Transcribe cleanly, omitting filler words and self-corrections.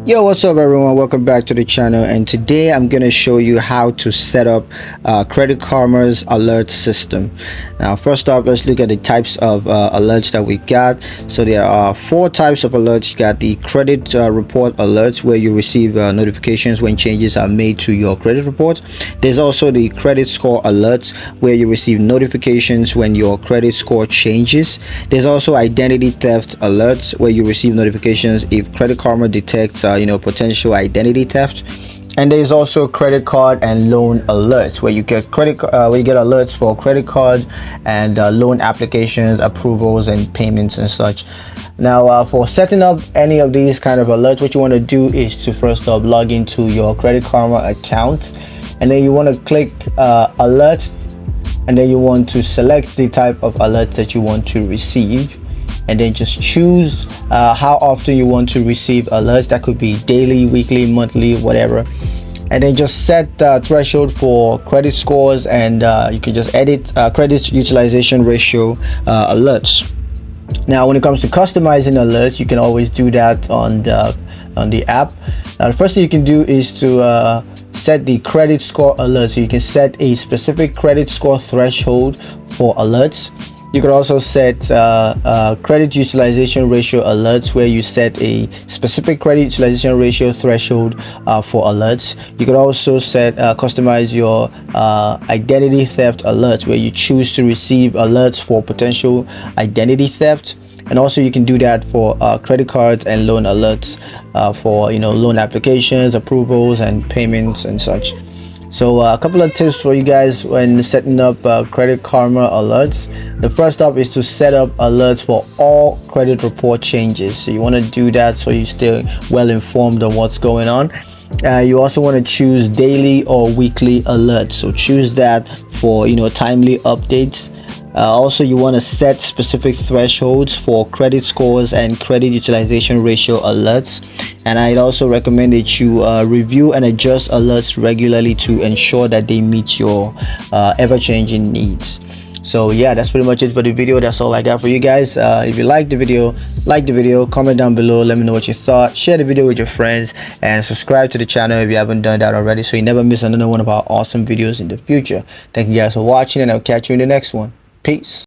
Yo, what's up everyone? Welcome back to the channel, and today I'm gonna show you how to set up Credit Karma's alert system. Now first off, let's look at the types of alerts that we got. So there are four types of alerts. You got the credit report alerts, where you receive notifications when changes are made to your credit report. There's also the credit score alerts, where you receive notifications when your credit score changes. There's also identity theft alerts, where you receive notifications if Credit Karma detects potential identity theft. And there's also credit card and loan alerts, where you get alerts for credit cards and loan applications, approvals, and payments and such. Now for setting up any of these kind of alerts, what you want to do is to first off log into your Credit Karma account, and then you want to click alerts, and then you want to select the type of alerts that you want to receive, and then just choose how often you want to receive alerts. That could be daily, weekly, monthly, whatever. And then just set the threshold for credit scores, and you can just edit credit utilization ratio alerts. Now when it comes to customizing alerts, you can always do that on the app. Now the first thing you can do is to set the credit score alert. So you can set a specific credit score threshold for alerts. You can also set credit utilization ratio alerts, where you set a specific credit utilization ratio threshold for alerts. You can also set customize your identity theft alerts, where you choose to receive alerts for potential identity theft. And also you can do that for credit cards and loan alerts for loan applications, approvals, and payments and such. So a couple of tips for you guys when setting up Credit Karma alerts. The first up is to set up alerts for all credit report changes. So you want to do that so you stay well informed on what's going on. You also want to choose daily or weekly alerts. So choose that for timely updates. Also, you want to set specific thresholds for credit scores and credit utilization ratio alerts. And I'd also recommend that you review and adjust alerts regularly to ensure that they meet your ever-changing needs. So yeah, that's pretty much it for the video. That's all I got for you guys. If you like the video, comment down below, let me know what you thought. Share the video with your friends, and subscribe to the channel if you haven't done that already, so you never miss another one of our awesome videos in the future. Thank you guys for watching, and I'll catch you in the next one. Peace.